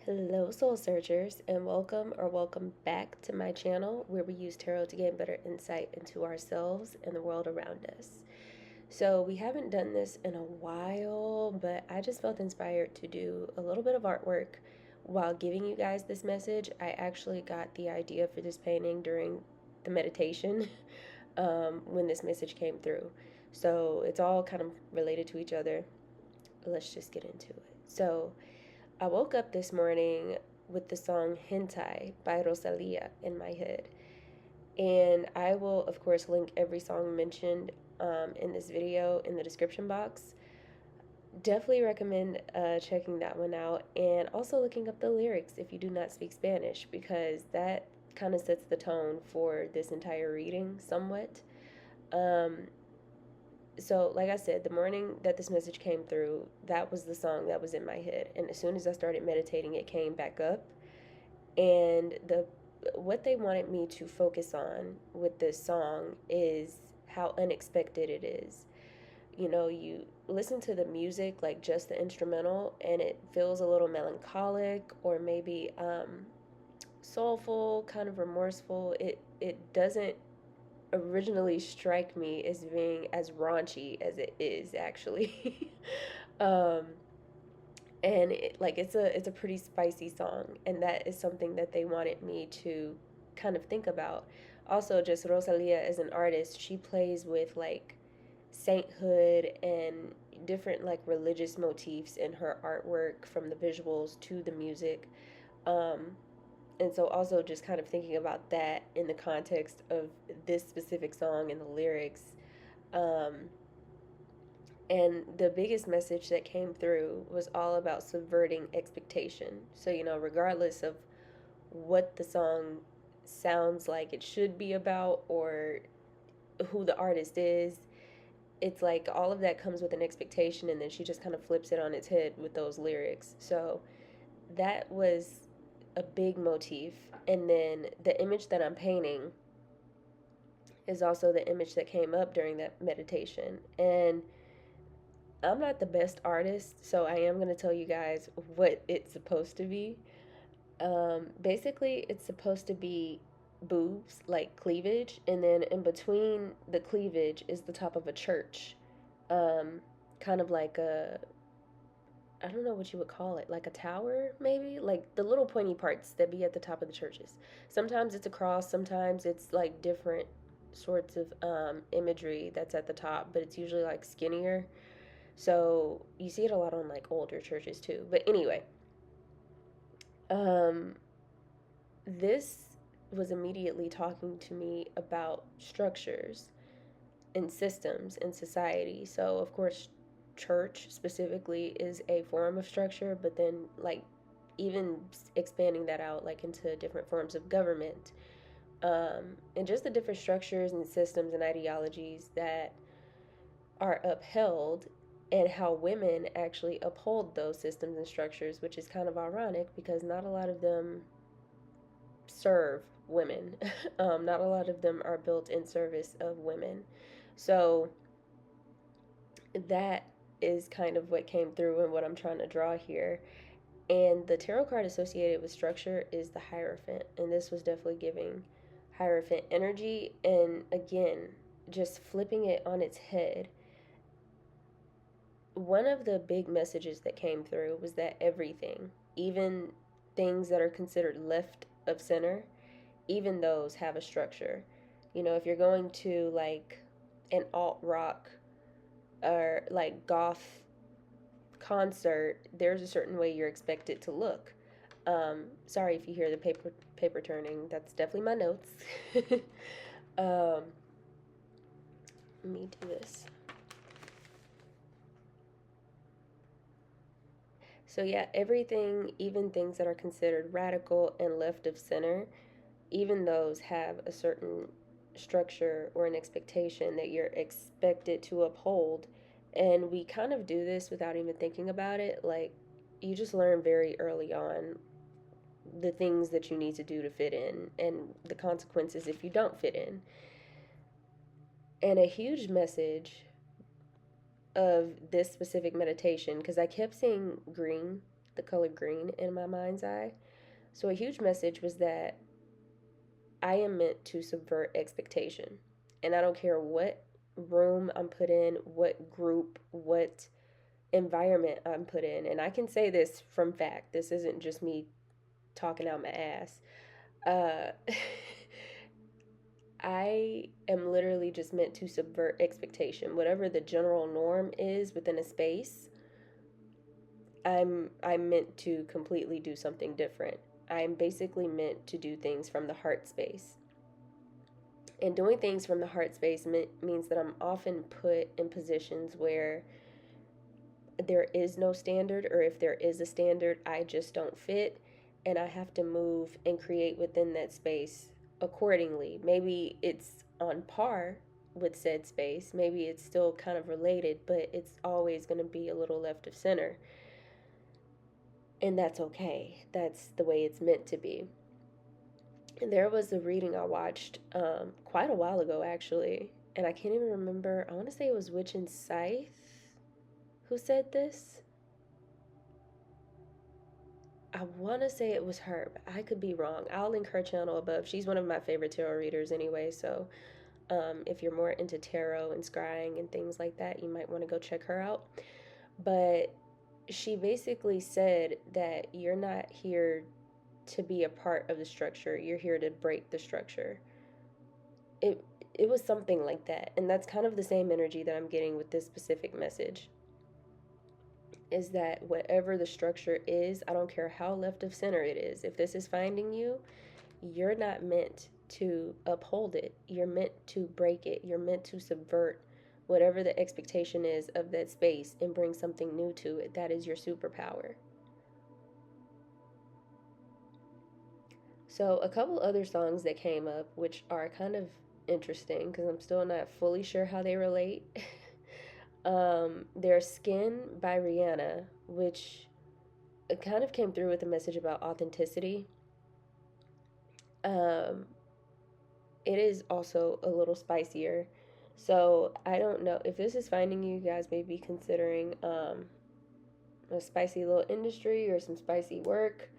Hello, soul searchers, and welcome back to my channel where we use tarot to gain better insight into ourselves and the world around us. So, we haven't done this in a while, but I just felt inspired to do a little bit of artwork while giving you guys this message. I actually got the idea for this painting during the meditation when this message came through. So, it's all kind of related to each other. Let's just get into it. So, I woke up this morning with the song Hentai by Rosalia in my head. And I will, of course, link every song mentioned in this video in the description box. Definitely recommend checking that one out and also looking up the lyrics if you do not speak Spanish, because that kind of sets the tone for this entire reading somewhat. Um, so like I said, the morning that this message came through, that was the song that was in my head, and as soon as I started meditating, it came back up. And the what they wanted me to focus on with this song is how unexpected it is. You know, you listen to the music, like just the instrumental, and it feels a little melancholic or maybe soulful, kind of remorseful. It doesn't originally strike me as being as raunchy as it is actually. um, and it's a pretty spicy song, and that is something that they wanted me to kind of think about. Also, just Rosalia as an artist, she plays with like sainthood and different like religious motifs in her artwork, from the visuals to the music. Um, and so also just kind of thinking about that in the context of this specific song and the lyrics. um, and the biggest message that came through was all about subverting expectation. So, you know, regardless of what the song sounds like it should be about or who the artist is, it's like all of that comes with an expectation, and then she just kind of flips it on its head with those lyrics. So that was a big motif. And then the image that I'm painting is also the image that came up during that meditation. And I'm not the best artist, so I am going to tell you guys what it's supposed to be. Basically, it's supposed to be boobs, like cleavage, and then in between the cleavage is the top of a church. Um, Kind of like a, I don't know what you would call it, like a tower, maybe? Like the little pointy parts that be at the top of the churches. Sometimes it's a cross, sometimes it's like different sorts of imagery that's at the top, but it's usually like skinnier. So you see it a lot on like older churches too. But anyway, um, this was immediately talking to me about structures and systems in society. So, of course, church specifically is a form of structure, but then, like, even expanding that out, like, into different forms of government, and just the different structures and systems and ideologies that are upheld, and how women actually uphold those systems and structures, which is kind of ironic because not a lot of them serve women. Not a lot of them are built in service of women. So that is kind of what came through and what I'm trying to draw here. And the tarot card associated with structure is the Hierophant. And this was definitely giving Hierophant energy. And again, just flipping it on its head. One of the big messages that came through was that everything, even things that are considered left of center, even those have a structure. You know, if you're going to like an alt rock or like goth concert, there's a certain way you're expected to look. Sorry if you hear the paper turning. That's definitely my notes. Let me do this. So yeah, everything, even things that are considered radical and left of center, even those have a certain structure or an expectation that you're expected to uphold. And we kind of do this without even thinking about it. Like, you just learn very early on the things that you need to do to fit in and the consequences if you don't fit in. And a huge message of this specific meditation, because I kept seeing green the color green in my mind's eye. So a huge message was that I am meant to subvert expectation. And I don't care what room I'm put in, what group, what environment I'm put in. And I can say this from fact. This isn't just me talking out my ass. Uh, I am literally just meant to subvert expectation. Whatever the general norm is within a space, I'm meant to completely do something different. I'm basically meant to do things from the heart space. And doing things from the heart space means that I'm often put in positions where there is no standard, or if there is a standard, I just don't fit, and I have to move and create within that space accordingly. Maybe it's on par with said space, maybe it's still kind of related, but it's always going to be a little left of center. And that's okay. That's the way it's meant to be. And there was a reading I watched quite a while ago, actually, and I can't even remember. I want to say it was Witch and Scythe who said this. I want to say it was her, but I could be wrong. I'll link her channel above. She's one of my favorite tarot readers anyway, so if you're more into tarot and scrying and things like that, you might want to go check her out. But she basically said that you're not here to be a part of the structure, you're here to break the structure. It was something like that, and that's kind of the same energy that I'm getting with this specific message. Is that whatever the structure is, I don't care how left of center it is, if this is finding you, you're not meant to uphold it. You're meant to break it. You're meant to subvert whatever the expectation is of that space and bring something new to it. That is your superpower. So a couple other songs that came up, which are kind of interesting because I'm still not fully sure how they relate. There's Skin by Rihanna, which kind of came through with a message about authenticity. Um, it is also a little spicier. So I don't know if this is finding you guys may be considering a spicy little industry or some spicy work.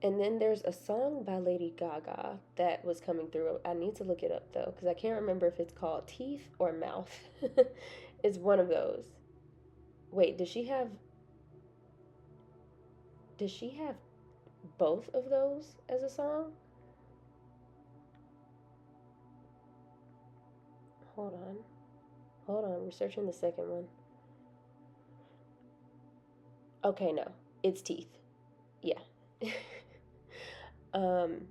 And then there's a song by Lady Gaga that was coming through. I need to look it up though, because I can't remember if it's called Teeth or Mouth. It's one of those. Wait, does she have both of those as a song? Hold on. Hold on, we're searching the second one. Okay, no. It's Teeth. Yeah. um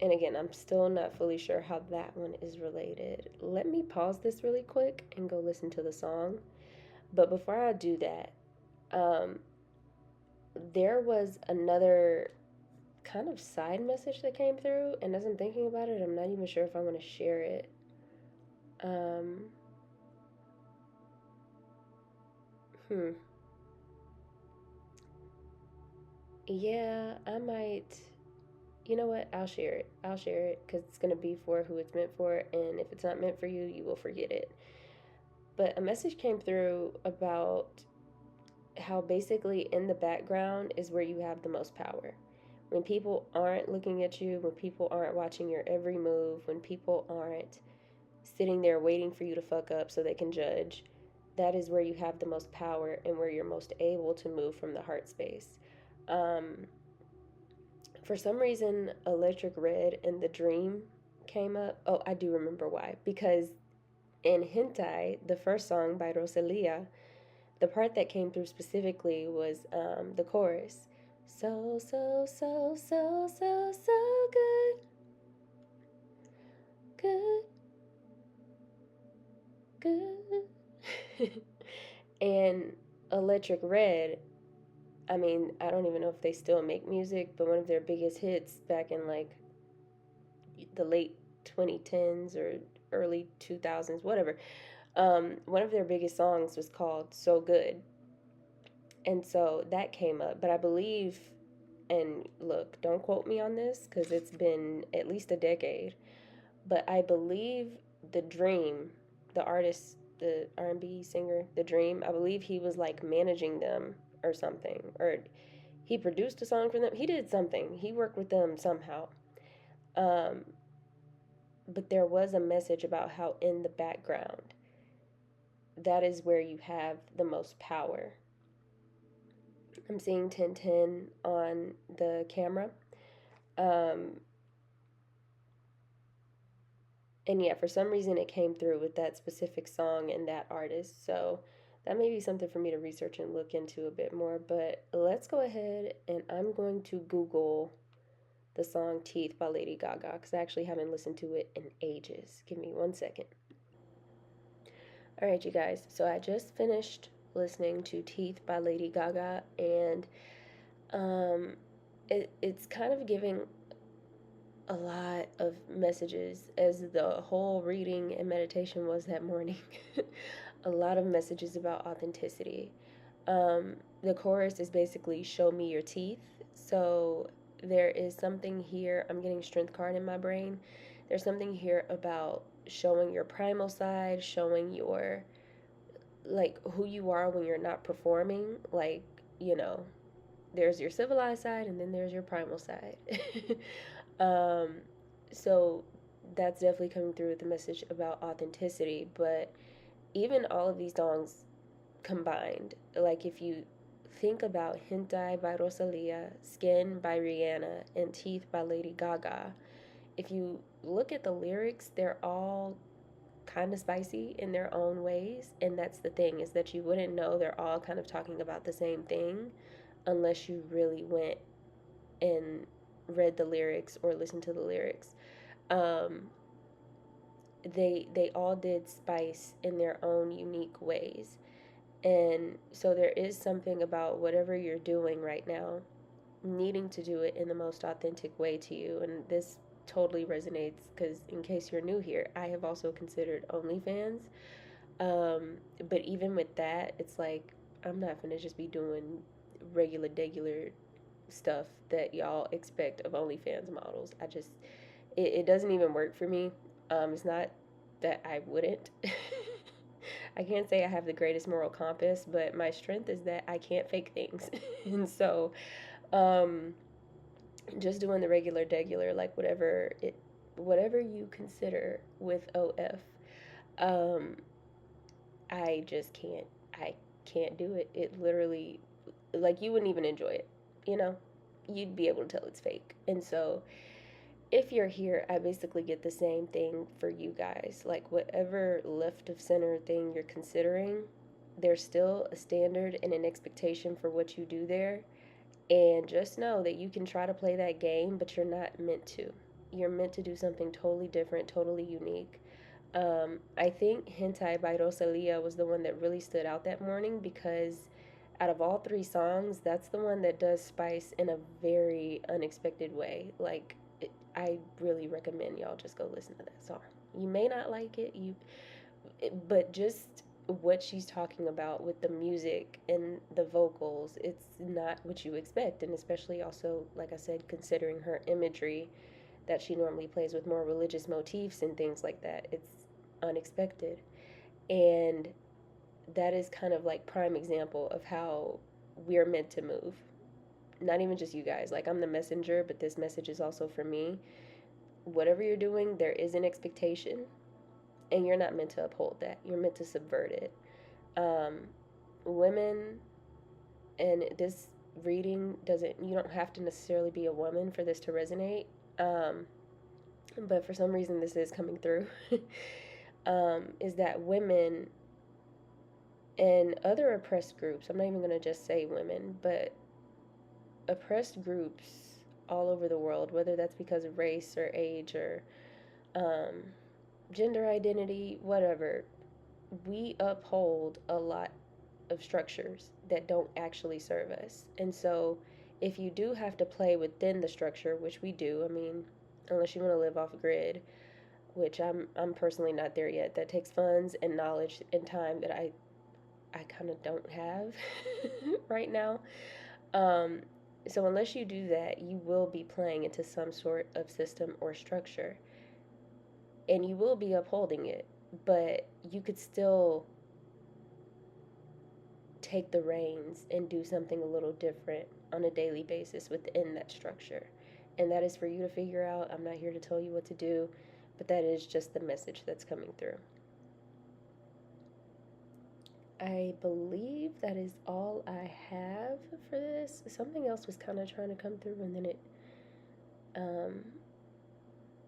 and again, I'm still not fully sure how that one is related. Let me pause this really quick and go listen to the song. But before I do that, there was another kind of side message that came through, and as I'm thinking about it, I'm not even sure if I want to share it. Um, hmm. Yeah, I might. You know what? I'll share it. I'll share it because it's going to be for who it's meant for, and if it's not meant for you, you will forget it. But a message came through about how basically in the background is where you have the most power. When people aren't looking at you, when people aren't watching your every move, when people aren't sitting there waiting for you to fuck up so they can judge, that is where you have the most power and where you're most able to move from the heart space. Um, for some reason, Electric Red and The Dream came up. Oh, I do remember why. Because in Hentai, the first song by Rosalia, the part that came through specifically was the chorus. So, so, so, so, so, so good. Good, good. And Electric Red, I mean, I don't even know if they still make music, but one of their biggest hits back in like the late 2010s or early 2000s, whatever. One of their biggest songs was called So Good. And so that came up, but I believe, and look, don't quote me on this because it's been at least a decade, but I believe The Dream, the artist the R&B singer, The Dream. I believe he was like managing them or something, or he produced a song for them. He did something. He worked with them somehow. Um, but there was a message about how in the background, that is where you have the most power. I'm seeing 1010 on the camera. Um, and yeah, for some reason it came through with that specific song and that artist. So that may be something for me to research and look into a bit more. But let's go ahead and I'm going to Google the song Teeth by Lady Gaga because I actually haven't listened to it in ages. Give me 1 second. All right, you guys. So I just finished listening to Teeth by Lady Gaga, and um, it's kind of giving a lot of messages, as the whole reading and meditation was that morning. A lot of messages about authenticity. The chorus is basically show me your teeth. So there is something here. I'm getting strength card in my brain. There's something here about showing your primal side, showing your like who you are when you're not performing. Like, you know, there's your civilized side and then there's your primal side. um, so that's definitely coming through with the message about authenticity. But even all of these songs combined, like if you think about Hentai by Rosalia, Skin by Rihanna, and Teeth by Lady Gaga, if you look at the lyrics, they're all kind of spicy in their own ways. And that's the thing, is that you wouldn't know they're all kind of talking about the same thing unless you really went and read the lyrics or listened to the lyrics. Um, they all did spice in their own unique ways. And so there is something about whatever you're doing right now, needing to do it in the most authentic way to you. And this totally resonates because, in case you're new here, I have also considered OnlyFans. But even with that, it's like I'm not gonna just be doing regular stuff that y'all expect of OnlyFans models. It doesn't even work for me. It's not that I wouldn't. I can't say I have the greatest moral compass, but my strength is that I can't fake things. And so, um, just doing the regular, like whatever you consider with OF, um, I just can't. I can't do it. It literally, like, you wouldn't even enjoy it. You know, you'd be able to tell it's fake. And so, if you're here, I basically get the same thing for you guys. Like, whatever left of center thing you're considering, there's still a standard and an expectation for what you do there. And just know that you can try to play that game, but you're not meant to. You're meant to do something totally different, totally unique. I think Hentai by Rosalia was the one that really stood out that morning because out of all three songs, that's the one that does spice in a very unexpected way. Like, I really recommend y'all just go listen to that song. You may not like it, but just what she's talking about with the music and the vocals, it's not what you expect. And especially also, like I said, considering her imagery that she normally plays with more religious motifs and things like that, it's unexpected. And that is kind of like prime example of how we're meant to move. Not even just you guys. Like, I'm the messenger, but this message is also for me. Whatever you're doing, there is an expectation, and you're not meant to uphold that. You're meant to subvert it. Um, Women, and this reading doesn't, you don't have to necessarily be a woman for this to resonate. Um, but for some reason, this is coming through. Is that women and other oppressed groups, I'm not even going to just say women, but oppressed groups all over the world, whether that's because of race or age or um, gender identity, whatever, we uphold a lot of structures that don't actually serve us. And so, if you do have to play within the structure, which we do, I mean, unless you want to live off grid, which I'm personally not there yet. That takes funds and knowledge and time that I kind of don't have right now. Um, so unless you do that, you will be playing into some sort of system or structure, and you will be upholding it. but you could still take the reins and do something a little different on a daily basis within that structure. And that is for you to figure out. I'm not here to tell you what to do, but that is just the message that's coming through. I believe that is all I have for this. Something else was kind of trying to come through, and then um,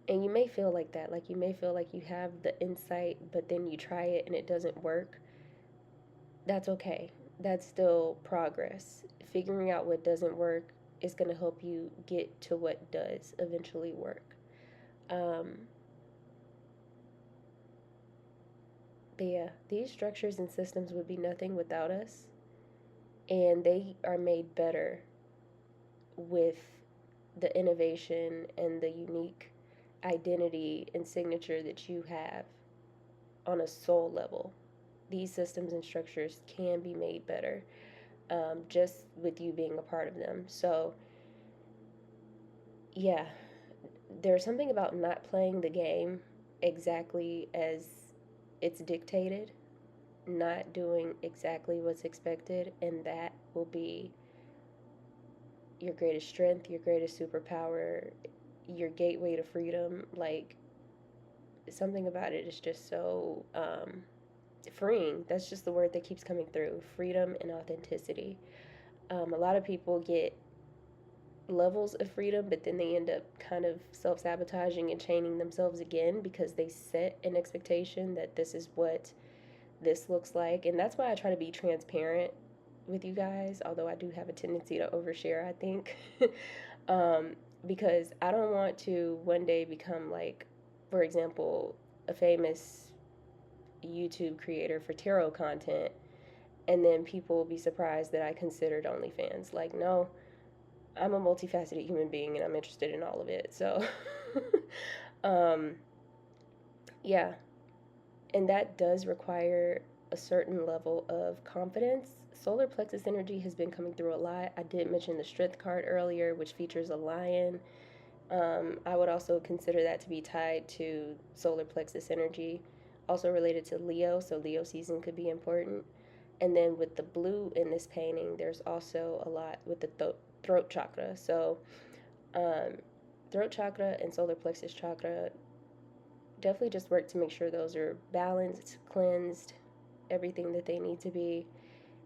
and you may feel like that. Like, you may feel like you have the insight, but then you try it and it doesn't work. That's okay. That's still progress. Figuring out what doesn't work is going to help you get to what does eventually work. Um, but yeah, these structures and systems would be nothing without us, and they are made better with the innovation and the unique identity and signature that you have on a soul level. These systems and structures can be made better, just with you being a part of them. So, yeah, there's something about not playing the game exactly as it's dictated, not doing exactly what's expected, and that will be your greatest strength, your greatest superpower, your gateway to freedom. Like, something about it is just so freeing. That's just the word that keeps coming through: freedom and authenticity. A lot of people get levels of freedom, but then they end up kind of self sabotaging and chaining themselves again because they set an expectation that this is what this looks like. And that's why I try to be transparent with you guys, although I do have a tendency to overshare, I think. um, because I don't want to one day become like, for example, a famous YouTube creator for tarot content, and then people will be surprised that I considered OnlyFans. Like, no, I'm a multifaceted human being and I'm interested in all of it. So, um, yeah. And that does require a certain level of confidence. Solar plexus energy has been coming through a lot. I did mention the strength card earlier, which features a lion. I would also consider that to be tied to solar plexus energy, also related to Leo, so Leo season could be important. And then with the blue in this painting, there's also a lot with the throat chakra. So, um, throat chakra and solar plexus chakra definitely just work to make sure those are balanced, cleansed, everything that they need to be.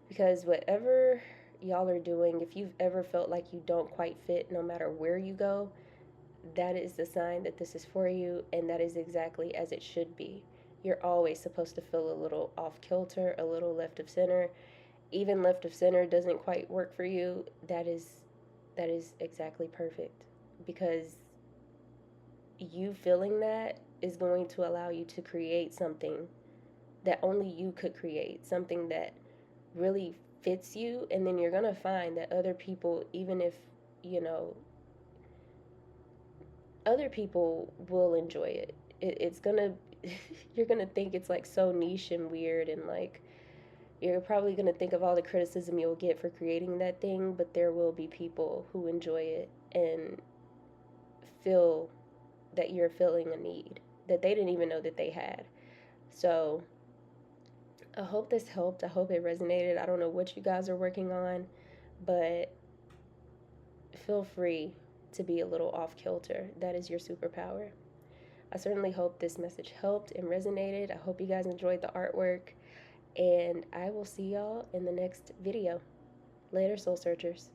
Because whatever y'all are doing, if you've ever felt like you don't quite fit no matter where you go, that is the sign that this is for you, and that is exactly as it should be. You're always supposed to feel a little off kilter, a little left of center. Even left of center doesn't quite work for you. That is exactly perfect, because you feeling that is going to allow you to create something that only you could create, something that really fits you. And then you're going to find that other people, even if, you know, other people will enjoy it. It's going to, you're going to think it's like so niche and weird, and like, you're probably going to think of all the criticism you'll get for creating that thing, but there will be people who enjoy it and feel that you're filling a need that they didn't even know that they had. So I hope this helped. I hope it resonated. I don't know what you guys are working on, but feel free to be a little off kilter. That is your superpower. I certainly hope this message helped and resonated. I hope you guys enjoyed the artwork, and I will see y'all in the next video. Later, Soul Searchers.